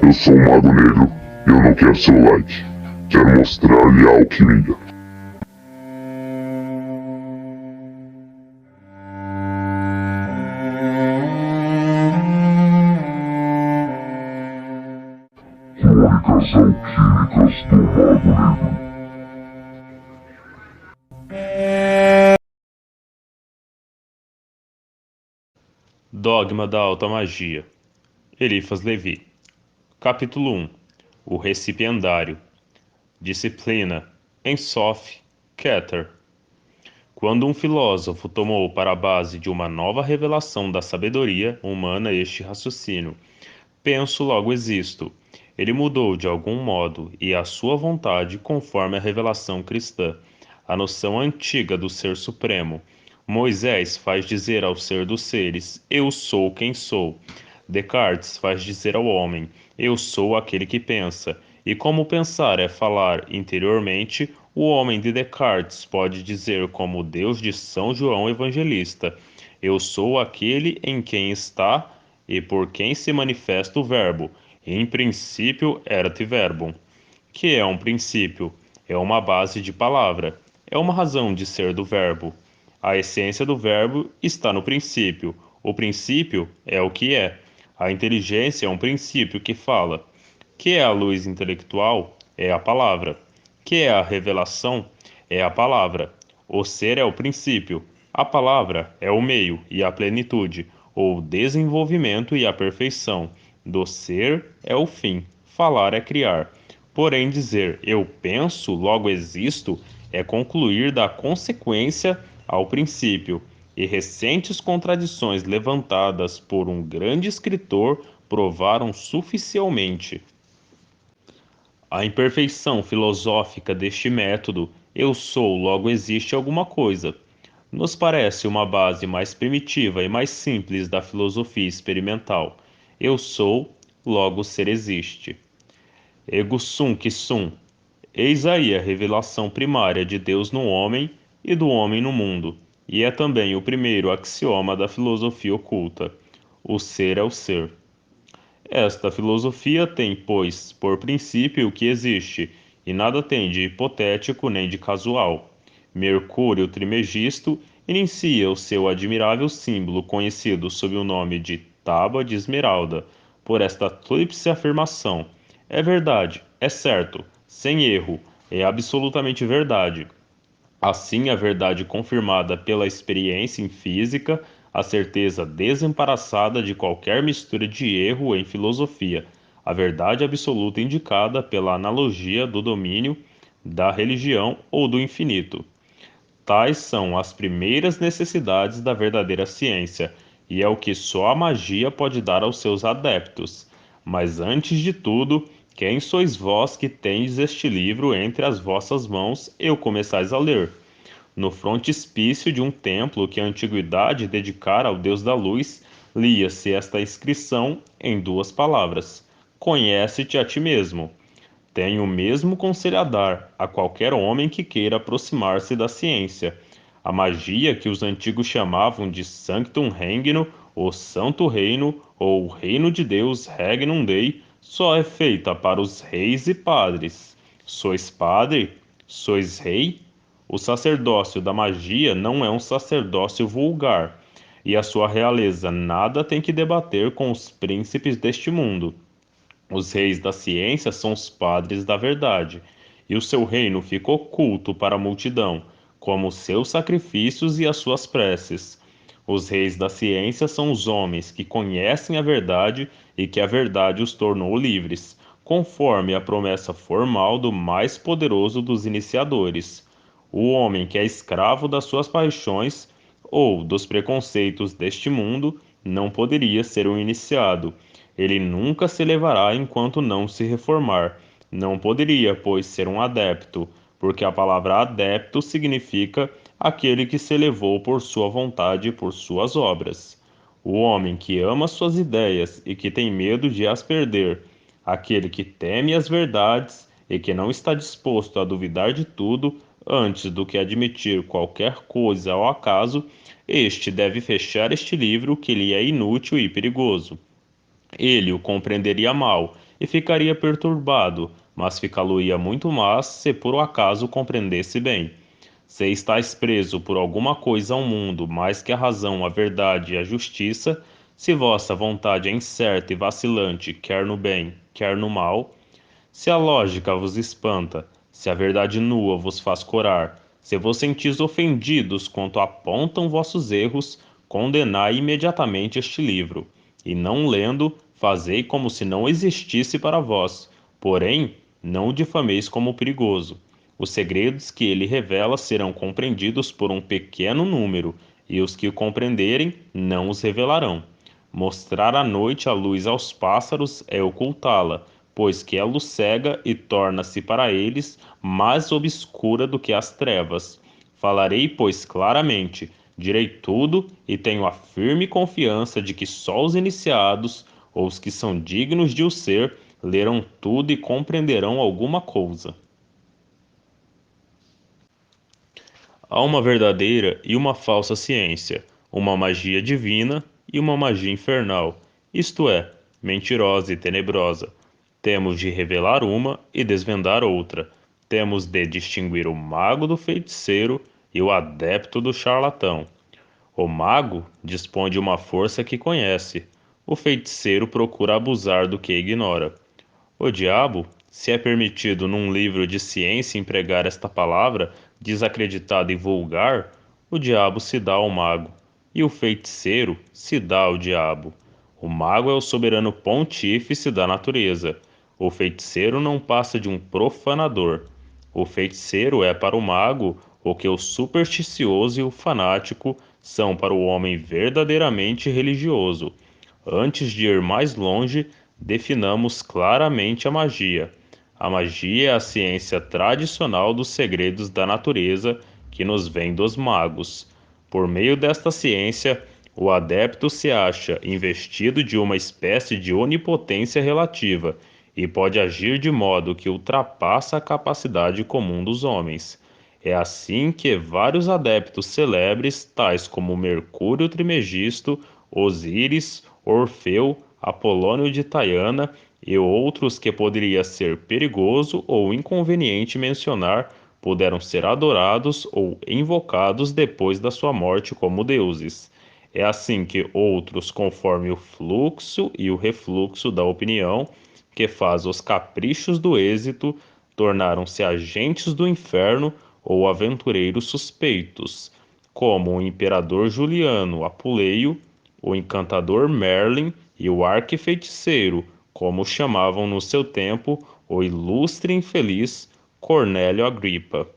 Eu sou o Mago Negro e eu não quero seu like. Quero mostrar-lhe a alquimia. Crônicas alquímicas do Mago Negro. Dogma da Alta Magia. Eliphas Levi. Capítulo 1. O Recipiendário. Disciplina. Ensof. Keter. Quando um filósofo tomou para a base de uma nova revelação da sabedoria humana este raciocínio: penso, logo existo. Ele mudou de algum modo e a sua vontade conforme a revelação cristã, a noção antiga do Ser Supremo. Moisés faz dizer ao ser dos seres: eu sou quem sou. Descartes faz dizer ao homem: eu sou aquele que pensa. E como pensar é falar interiormente, o homem de Descartes pode dizer como o Deus de São João Evangelista: eu sou aquele em quem está e por quem se manifesta o Verbo. Em princípio erat verbum. Que é um princípio? É uma base de palavra. É uma razão de ser do Verbo. A essência do Verbo está no princípio. O princípio é o que é. A inteligência é um princípio que fala. Que é a luz intelectual? É a palavra. Que é a revelação? É a palavra. O ser é o princípio. A palavra é o meio e a plenitude, ou desenvolvimento e a perfeição. Do ser é o fim. Falar é criar. Porém, dizer eu penso, logo existo, é concluir da consequência ao princípio, e recentes contradições levantadas por um grande escritor provaram suficientemente a imperfeição filosófica deste método. Eu sou, logo existe alguma coisa. Nos parece uma base mais primitiva e mais simples da filosofia experimental. Eu sou, logo ser existe. Ego sum que sum. Eis aí a revelação primária de Deus no homem e do homem no mundo, e é também o primeiro axioma da filosofia oculta. O ser é o ser. Esta filosofia tem, pois, por princípio o que existe, e nada tem de hipotético nem de casual. Mercúrio Trimegisto inicia o seu admirável símbolo conhecido sob o nome de Tábua de Esmeralda, por esta tríplice afirmação: é verdade, é certo, sem erro, é absolutamente verdade. Assim, a verdade confirmada pela experiência em física, a certeza desembaraçada de qualquer mistura de erro em filosofia, a verdade absoluta indicada pela analogia do domínio, da religião ou do infinito. Tais são as primeiras necessidades da verdadeira ciência, e é o que só a magia pode dar aos seus adeptos. Mas antes de tudo, quem sois vós que tendes este livro entre as vossas mãos e o começais a ler? No frontispício de um templo que a antiguidade dedicara ao Deus da Luz, lia-se esta inscrição em duas palavras: conhece-te a ti mesmo. Tenho o mesmo conselho a dar a qualquer homem que queira aproximar-se da ciência. A magia que os antigos chamavam de Sanctum Regnum, o Santo Reino, ou o Reino de Deus Regnum Dei, só é feita para os reis e padres. Sois padre? Sois rei? O sacerdócio da magia não é um sacerdócio vulgar, e a sua realeza nada tem que debater com os príncipes deste mundo. Os reis da ciência são os padres da verdade, e o seu reino fica oculto para a multidão, como os seus sacrifícios e as suas preces. Os reis da ciência são os homens que conhecem a verdade e que a verdade os tornou livres, conforme a promessa formal do mais poderoso dos iniciadores. O homem que é escravo das suas paixões ou dos preconceitos deste mundo não poderia ser um iniciado. Ele nunca se elevará enquanto não se reformar. Não poderia, pois, ser um adepto, porque a palavra adepto significa aquele que se elevou por sua vontade e por suas obras. O homem que ama suas ideias e que tem medo de as perder, aquele que teme as verdades e que não está disposto a duvidar de tudo antes do que admitir qualquer coisa ao acaso, este deve fechar este livro que lhe é inútil e perigoso. Ele o compreenderia mal, e ficaria perturbado, mas ficar-lo-ia muito mais se por um acaso compreendesse bem. Se estáis preso por alguma coisa ao mundo mais que a razão, a verdade e a justiça, se vossa vontade é incerta e vacilante, quer no bem, quer no mal, se a lógica vos espanta, se a verdade nua vos faz corar, se vos sentis ofendidos quanto apontam vossos erros, condenai imediatamente este livro, e não lendo, fazei como se não existisse para vós, porém, não o difameis como perigoso. Os segredos que ele revela serão compreendidos por um pequeno número, e os que o compreenderem não os revelarão. Mostrar à noite a luz aos pássaros é ocultá-la, pois que a luz cega e torna-se para eles mais obscura do que as trevas. Falarei, pois, claramente, direi tudo e tenho a firme confiança de que só os iniciados, ou os que são dignos de o ser, lerão tudo e compreenderão alguma coisa. Há uma verdadeira e uma falsa ciência, uma magia divina e uma magia infernal, isto é, mentirosa e tenebrosa. Temos de revelar uma e desvendar outra. Temos de distinguir o mago do feiticeiro e o adepto do charlatão. O mago dispõe de uma força que conhece. O feiticeiro procura abusar do que ignora. O diabo, se é permitido num livro de ciência empregar esta palavra, desacreditada e vulgar, o diabo se dá ao mago, e o feiticeiro se dá ao diabo. O mago é o soberano pontífice da natureza. O feiticeiro não passa de um profanador. O feiticeiro é para o mago o que o supersticioso e o fanático são para o homem verdadeiramente religioso. Antes de ir mais longe, definamos claramente a magia. A magia é a ciência tradicional dos segredos da natureza que nos vem dos magos. Por meio desta ciência, o adepto se acha investido de uma espécie de onipotência relativa e pode agir de modo que ultrapassa a capacidade comum dos homens. É assim que vários adeptos celebres, tais como Mercúrio Trimegisto, Osíris, Orfeu, Apolônio de Taiana e outros que poderia ser perigoso ou inconveniente mencionar, puderam ser adorados ou invocados depois da sua morte como deuses. É assim que outros, conforme o fluxo e o refluxo da opinião, que faz os caprichos do êxito, tornaram-se agentes do inferno ou aventureiros suspeitos, como o imperador Juliano Apuleio, o encantador Merlin e o arquifeiticeiro, como chamavam no seu tempo o ilustre e infeliz Cornélio Agripa.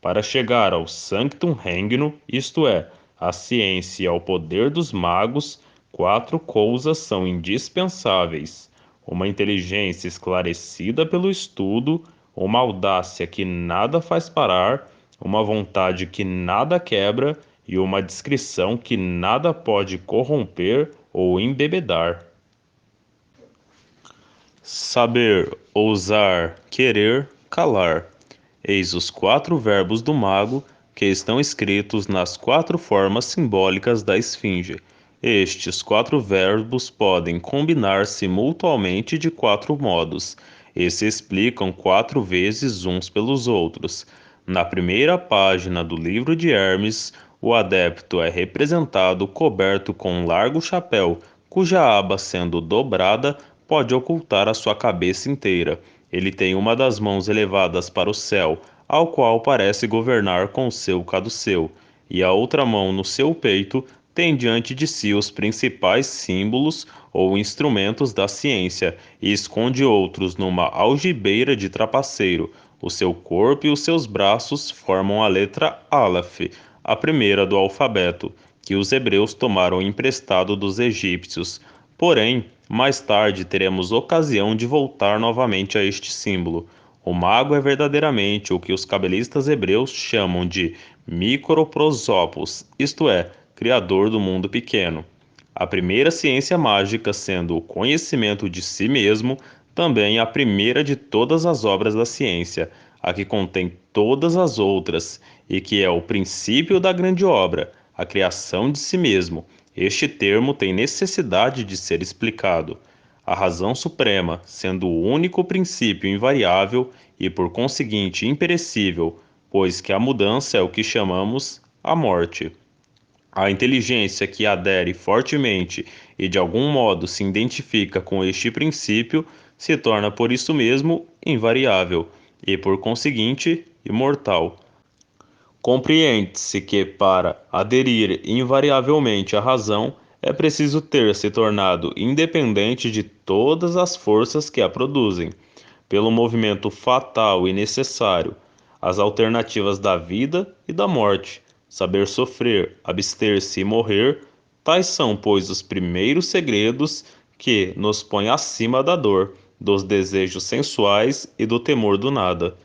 Para chegar ao Sanctum Regnum, isto é, à ciência e ao poder dos magos, quatro coisas são indispensáveis: uma inteligência esclarecida pelo estudo, uma audácia que nada faz parar, uma vontade que nada quebra e uma discrição que nada pode corromper ou embebedar. Saber, ousar, querer, calar. Eis os quatro verbos do mago que estão escritos nas quatro formas simbólicas da esfinge. Estes quatro verbos podem combinar-se mutuamente de quatro modos, e se explicam quatro vezes uns pelos outros. Na primeira página do livro de Hermes, o adepto é representado coberto com um largo chapéu, cuja aba, sendo dobrada, pode ocultar a sua cabeça inteira. Ele tem uma das mãos elevadas para o céu, ao qual parece governar com seu caduceu, e a outra mão no seu peito tem diante de si os principais símbolos ou instrumentos da ciência, e esconde outros numa algibeira de trapaceiro. O seu corpo e os seus braços formam a letra Aleph, a primeira do alfabeto, que os hebreus tomaram emprestado dos egípcios. Porém, mais tarde teremos ocasião de voltar novamente a este símbolo. O mago é verdadeiramente o que os cabelistas hebreus chamam de microprosopos, isto é, criador do mundo pequeno. A primeira ciência mágica, sendo o conhecimento de si mesmo, também a primeira de todas as obras da ciência, a que contém todas as outras, e que é o princípio da grande obra, a criação de si mesmo. Este termo tem necessidade de ser explicado. a razão suprema, sendo o único princípio invariável e por conseguinte imperecível, pois que a mudança é o que chamamos a morte. A inteligência que adere fortemente e de algum modo se identifica com este princípio se torna por isso mesmo invariável e por conseguinte imortal. Compreende-se que, para aderir invariavelmente à razão, é preciso ter se tornado independente de todas as forças que a produzem, pelo movimento fatal e necessário, as alternativas da vida e da morte, saber sofrer, abster-se e morrer, tais são, pois, os primeiros segredos que nos põem acima da dor, dos desejos sensuais e do temor do nada.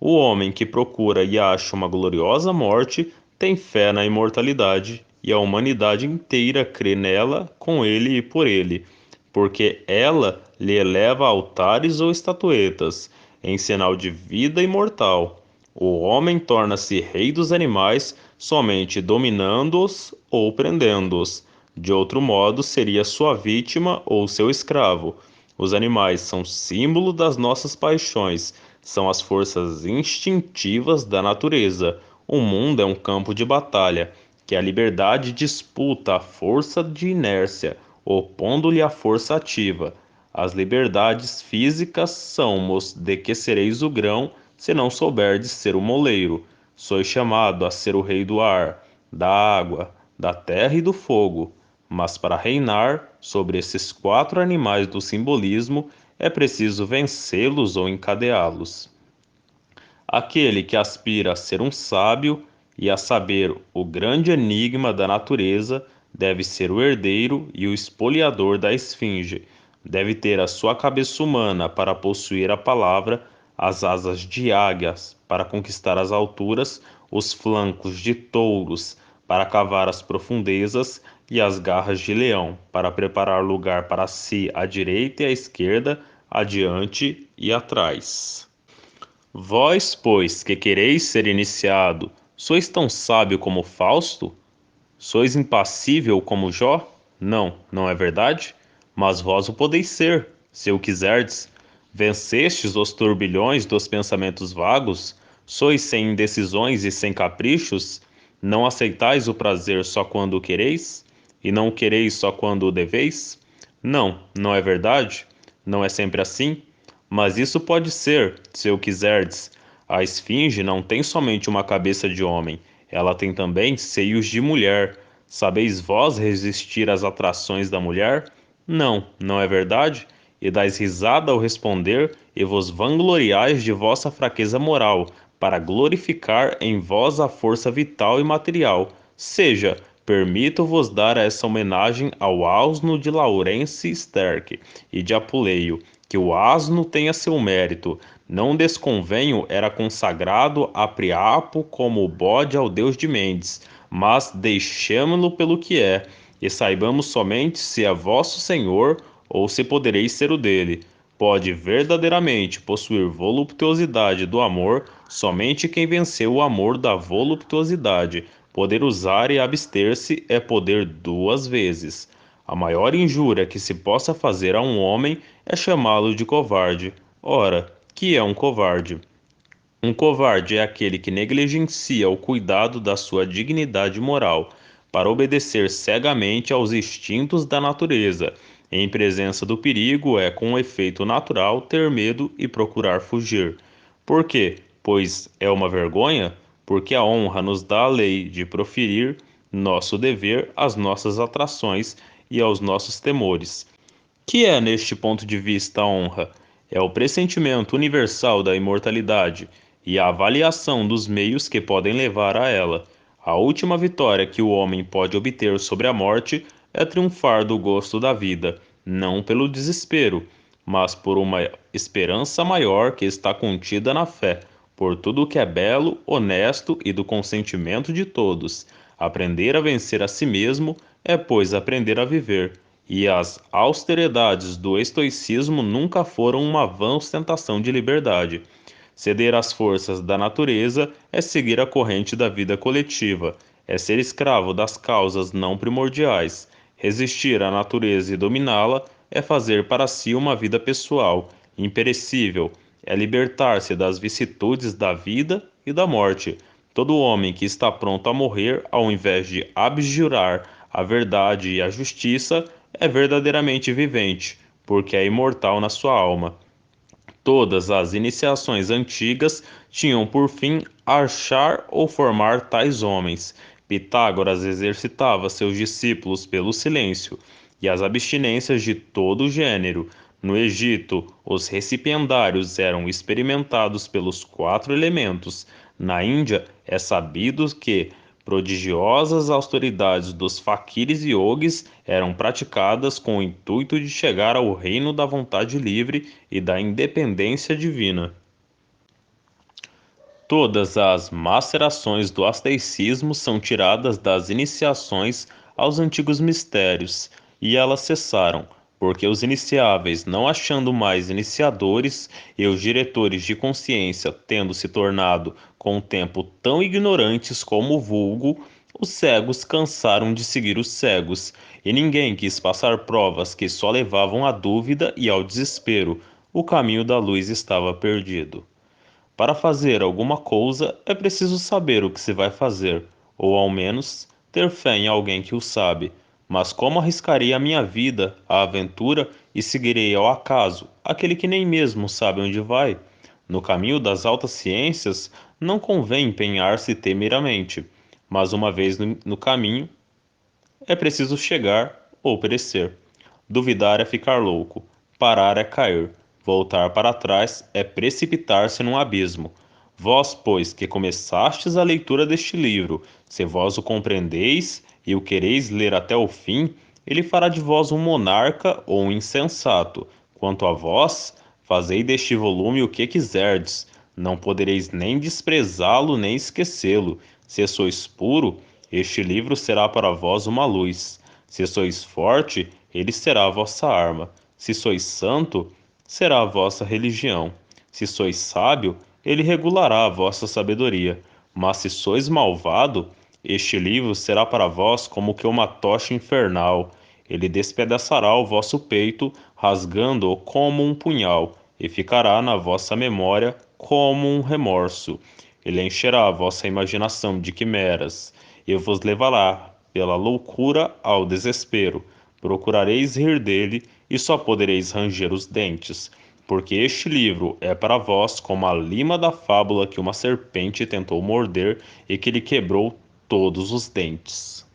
O homem que procura e acha uma gloriosa morte tem fé na imortalidade, e a humanidade inteira crê nela, com ele e por ele, porque ela lhe eleva altares ou estatuetas, em sinal de vida imortal. O homem torna-se rei dos animais somente dominando-os ou prendendo-os. De outro modo, seria sua vítima ou seu escravo. Os animais são símbolo das nossas paixões, são as forças instintivas da natureza. O mundo é um campo de batalha, que a liberdade disputa a força de inércia, opondo-lhe a força ativa. As liberdades físicas são-mos de que sereis o grão, se não souberdes ser o moleiro. Sois chamado a ser o rei do ar, da água, da terra e do fogo. Mas para reinar sobre esses quatro animais do simbolismo, é preciso vencê-los ou encadeá-los. Aquele que aspira a ser um sábio e a saber o grande enigma da natureza deve ser o herdeiro e o espoliador da esfinge. Deve ter a sua cabeça humana para possuir a palavra, as asas de águias para conquistar as alturas, os flancos de touros para cavar as profundezas e as garras de leão para preparar lugar para si à direita e à esquerda, adiante e atrás. Vós, pois, que quereis ser iniciado, sois tão sábio como Fausto? Sois impassível como Jó? Não, não é verdade? Mas vós o podeis ser, se o quiserdes. Vencestes os turbilhões dos pensamentos vagos? Sois sem indecisões e sem caprichos? Não aceitais o prazer só quando o quereis? E não o quereis só quando o deveis? Não, não é verdade? Não é sempre assim? Mas isso pode ser, se o quiserdes. A esfinge não tem somente uma cabeça de homem, ela tem também seios de mulher. Sabeis vós resistir às atrações da mulher? Não, não é verdade? E dais risada ao responder, e vos vangloriais de vossa fraqueza moral, para glorificar em vós a força vital e material. Seja, permito-vos dar essa homenagem ao asno de Laurence Sterk e de Apuleio, que o asno tenha seu mérito. Não desconvenho era consagrado a Priapo como o bode ao deus de Mendes, mas deixemo-lo pelo que é, e saibamos somente se é vosso senhor ou se podereis ser o dele. Pode verdadeiramente possuir voluptuosidade do amor somente quem venceu o amor da voluptuosidade. Poder usar e abster-se é poder duas vezes. A maior injúria que se possa fazer a um homem é chamá-lo de covarde. Ora, que é um covarde? Um covarde é aquele que negligencia o cuidado da sua dignidade moral para obedecer cegamente aos instintos da natureza. Em presença do perigo, é com efeito natural ter medo e procurar fugir. Por quê? Pois é uma vergonha? Porque a honra nos dá a lei de proferir nosso dever às nossas atrações e aos nossos temores. Que é, neste ponto de vista, a honra? É o pressentimento universal da imortalidade e a avaliação dos meios que podem levar a ela. A última vitória que o homem pode obter sobre a morte é triunfar do gosto da vida, não pelo desespero, mas por uma esperança maior que está contida na fé, por tudo que é belo, honesto e do consentimento de todos. Aprender a vencer a si mesmo é, pois, aprender a viver. E as austeridades do estoicismo nunca foram uma vã ostentação de liberdade. Ceder às forças da natureza é seguir a corrente da vida coletiva, é ser escravo das causas não primordiais. Resistir à natureza e dominá-la é fazer para si uma vida pessoal, imperecível, é libertar-se das vicissitudes da vida e da morte. Todo homem que está pronto a morrer, ao invés de abjurar a verdade e a justiça, é verdadeiramente vivente, porque é imortal na sua alma. Todas as iniciações antigas tinham por fim achar ou formar tais homens. Pitágoras exercitava seus discípulos pelo silêncio e as abstinências de todo o gênero. No Egito, os recipiendários eram experimentados pelos quatro elementos. Na Índia, é sabido que prodigiosas austeridades dos faquires e yogis eram praticadas com o intuito de chegar ao reino da vontade livre e da independência divina. Todas as macerações do asteísmo são tiradas das iniciações aos antigos mistérios, e elas cessaram, porque os iniciáveis, não achando mais iniciadores, e os diretores de consciência, tendo se tornado com o tempo tão ignorantes como o vulgo, os cegos cansaram de seguir os cegos, e ninguém quis passar provas que só levavam à dúvida e ao desespero. O caminho da luz estava perdido. Para fazer alguma coisa, é preciso saber o que se vai fazer, ou ao menos ter fé em alguém que o sabe. Mas como arriscarei a minha vida, a aventura, e seguirei ao acaso, aquele que nem mesmo sabe onde vai? No caminho das altas ciências, não convém empenhar-se temeramente, mas uma vez no caminho, é preciso chegar ou perecer. Duvidar é ficar louco, parar é cair, voltar para trás é precipitar-se num abismo. Vós, pois, que começastes a leitura deste livro, se vós o compreendeis e o quereis ler até o fim, ele fará de vós um monarca ou um insensato. Quanto a vós, fazei deste volume o que quiserdes, não podereis nem desprezá-lo nem esquecê-lo. Se sois puro, este livro será para vós uma luz. Se sois forte, ele será a vossa arma. Se sois santo, será a vossa religião. Se sois sábio, ele regulará a vossa sabedoria. Mas se sois malvado, este livro será para vós como que uma tocha infernal. Ele despedaçará o vosso peito, rasgando-o como um punhal, e ficará na vossa memória como um remorso. Ele encherá a vossa imaginação de quimeras, e vos levará pela loucura ao desespero. Procurareis rir dele, e só podereis ranger os dentes, porque este livro é para vós como a lima da fábula que uma serpente tentou morder e que lhe quebrou todos os dentes.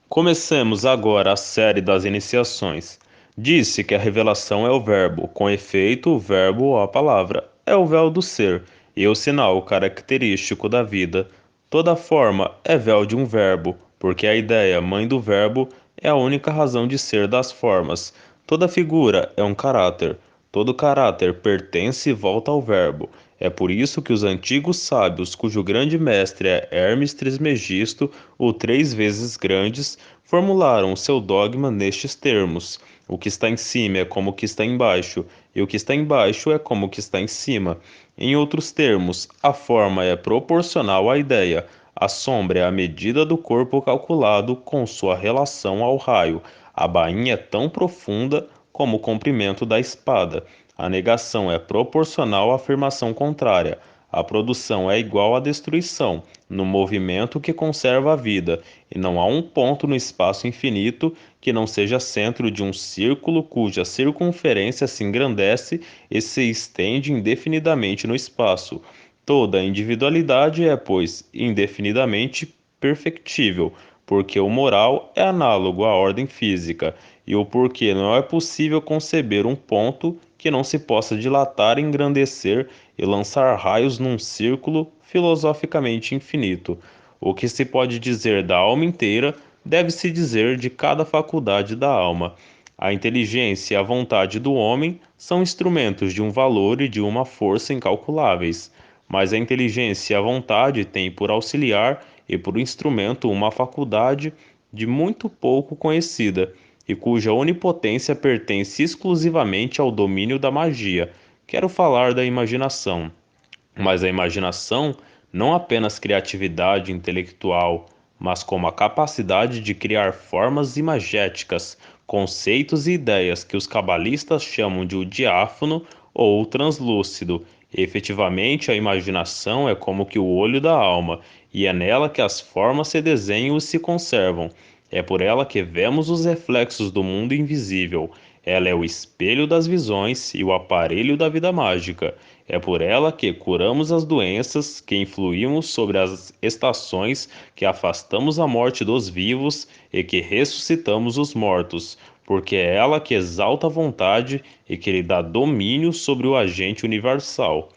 Comecemos agora a série das iniciações. Disse que a revelação é o verbo, com efeito, o verbo ou a palavra é o véu do ser e o sinal característico da vida. Toda forma é véu de um verbo, porque a ideia, mãe do verbo, é a única razão de ser das formas. Toda figura é um caráter. Todo caráter pertence e volta ao verbo. É por isso que os antigos sábios, cujo grande mestre é Hermes Trismegisto, o três vezes grandes, formularam o seu dogma nestes termos: o que está em cima é como o que está embaixo, e o que está embaixo é como o que está em cima. Em outros termos, a forma é proporcional à ideia, a sombra é a medida do corpo calculado com sua relação ao raio, a bainha é tão profunda como o comprimento da espada. A negação é proporcional à afirmação contrária. A produção é igual à destruição, no movimento que conserva a vida, e não há um ponto no espaço infinito que não seja centro de um círculo cuja circunferência se engrandece e se estende indefinidamente no espaço. Toda individualidade é, pois, indefinidamente perfectível, porque o moral é análogo à ordem física, e o porquê não é possível conceber um ponto que não se possa dilatar, engrandecer e lançar raios num círculo filosoficamente infinito. O que se pode dizer da alma inteira deve-se dizer de cada faculdade da alma. A inteligência e a vontade do homem são instrumentos de um valor e de uma força incalculáveis, mas a inteligência e a vontade têm por auxiliar e por instrumento uma faculdade de muito pouco conhecida, e cuja onipotência pertence exclusivamente ao domínio da magia. Quero falar da imaginação. Mas a imaginação não apenas criatividade intelectual, mas como a capacidade de criar formas imagéticas, conceitos e ideias que os cabalistas chamam de o diáfano ou o translúcido. Efetivamente, a imaginação é como que o olho da alma, e é nela que as formas se desenham e se conservam. É por ela que vemos os reflexos do mundo invisível. Ela é o espelho das visões e o aparelho da vida mágica. É por ela que curamos as doenças, que influímos sobre as estações, que afastamos a morte dos vivos e que ressuscitamos os mortos, porque é ela que exalta a vontade e que lhe dá domínio sobre o agente universal.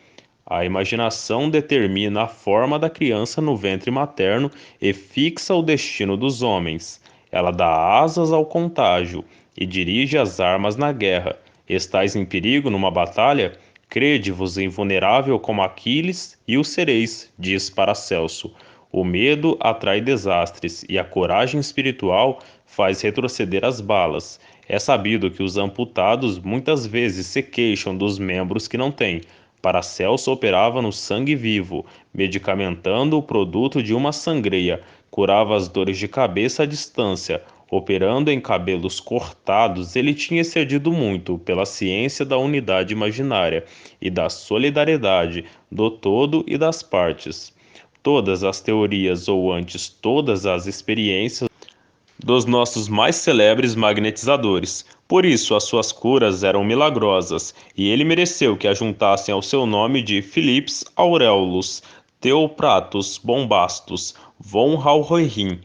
A imaginação determina a forma da criança no ventre materno e fixa o destino dos homens. Ela dá asas ao contágio e dirige as armas na guerra. Estais em perigo numa batalha? Crede-vos invulnerável como Aquiles e o sereis, diz Paracelso. O medo atrai desastres e a coragem espiritual faz retroceder as balas. É sabido que os amputados muitas vezes se queixam dos membros que não têm. Paracelso operava no sangue vivo, medicamentando o produto de uma sangria, curava as dores de cabeça à distância. Operando em cabelos cortados, ele tinha excedido muito pela ciência da unidade imaginária e da solidariedade, do todo e das partes. Todas as teorias, ou antes todas as experiências, dos nossos mais celebres magnetizadores. Por isso, as suas curas eram milagrosas, e ele mereceu que a juntassem ao seu nome de Philips Aureolus Theopratus Bombastus von Hauerheim,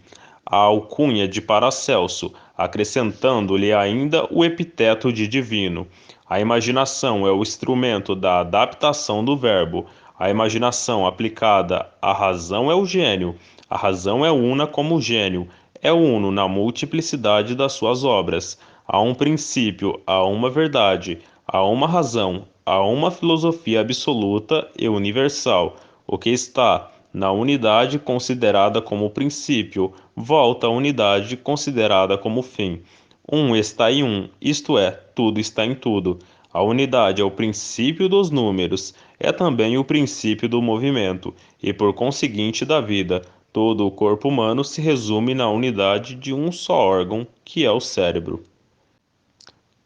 a alcunha de Paracelso, acrescentando-lhe ainda o epiteto de divino. A imaginação é o instrumento da adaptação do verbo. A imaginação aplicada à razão é o gênio. A razão é una como o gênio. É uno na multiplicidade das suas obras. Há um princípio, há uma verdade, há uma razão, há uma filosofia absoluta e universal. O que está na unidade considerada como princípio volta à unidade considerada como fim. Um está em um, isto é, tudo está em tudo. A unidade é o princípio dos números, é também o princípio do movimento e, por conseguinte, da vida. Todo o corpo humano se resume na unidade de um só órgão, que é o cérebro.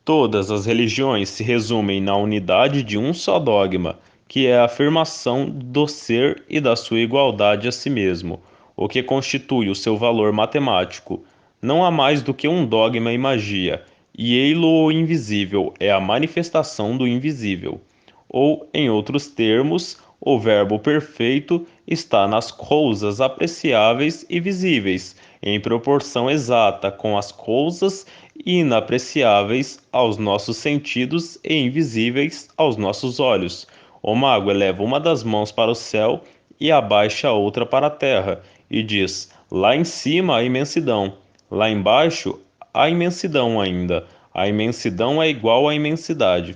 Todas as religiões se resumem na unidade de um só dogma, que é a afirmação do ser e da sua igualdade a si mesmo, o que constitui o seu valor matemático. Não há mais do que um dogma em magia, e ei-lo o invisível é a manifestação do invisível. Ou, em outros termos, o verbo perfeito está nas coisas apreciáveis e visíveis, em proporção exata com as coisas inapreciáveis aos nossos sentidos e invisíveis aos nossos olhos. O mago eleva uma das mãos para o céu e abaixa a outra para a terra, e diz: lá em cima a imensidão, lá embaixo a imensidão ainda. A imensidão é igual à imensidade.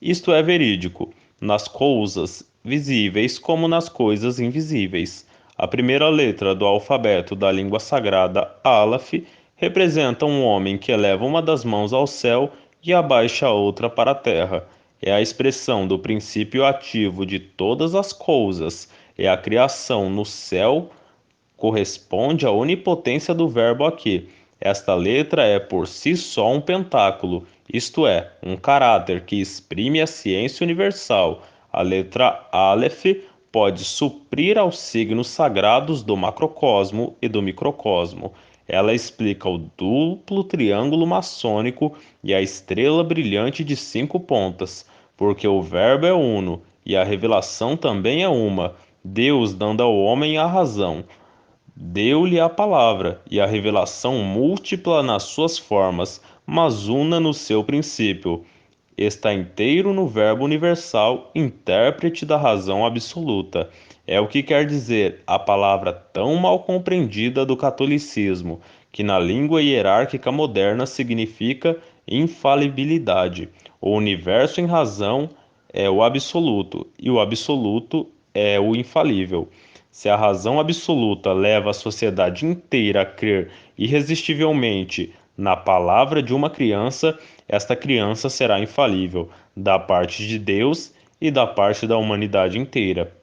Isto é verídico, nas coisas visíveis como nas coisas invisíveis. A primeira letra do alfabeto da língua sagrada, Aleph, representa um homem que eleva uma das mãos ao céu e abaixa a outra para a terra. É a expressão do princípio ativo de todas as coisas. É a criação no céu, corresponde à onipotência do verbo aqui. Esta letra é por si só um pentáculo, isto é, um caráter que exprime a ciência universal. A letra Aleph pode suprir aos signos sagrados do macrocosmo e do microcosmo. Ela explica o duplo triângulo maçônico e a estrela brilhante de 5 pontas, porque o verbo é uno e a revelação também é uma, Deus dando ao homem a razão. Deu-lhe a palavra e a revelação múltipla nas suas formas, mas una no seu princípio. Está inteiro no Verbo universal, intérprete da razão absoluta. É o que quer dizer a palavra tão mal compreendida do catolicismo, que na língua hierárquica moderna significa infalibilidade. O universo em razão é o absoluto, e o absoluto é o infalível. Se a razão absoluta leva a sociedade inteira a crer irresistivelmente na palavra de uma criança, esta criança será infalível, da parte de Deus e da parte da humanidade inteira.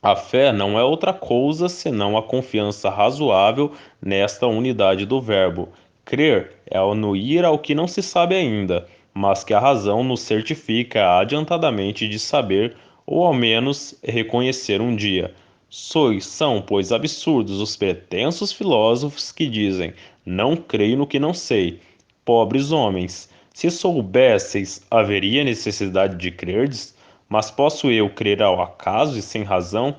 A fé não é outra coisa senão a confiança razoável nesta unidade do Verbo, Crer é anuir ao que não se sabe ainda, mas que a razão nos certifica adiantadamente de saber, ou ao menos reconhecer um dia. São, pois, absurdos os pretensos filósofos que dizem: não creio no que não sei. Pobres homens, se soubesseis, haveria necessidade de crerdes? Mas posso eu crer ao acaso e sem razão?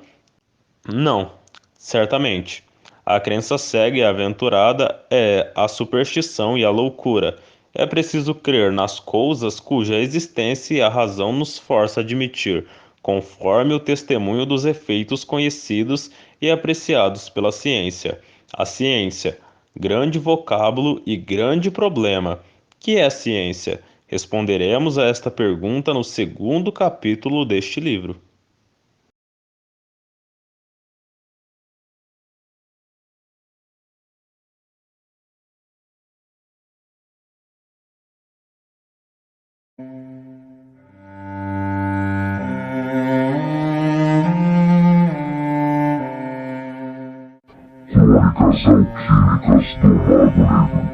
Não, certamente. A crença cega e aventurada é a superstição e a loucura. É preciso crer nas coisas cuja existência a razão nos força a admitir, conforme o testemunho dos efeitos conhecidos e apreciados pela ciência. A ciência, grande vocábulo e grande problema. Que é a ciência? Responderemos a esta pergunta no segundo capítulo deste livro. Crônicas alquímicas do Mago Negro.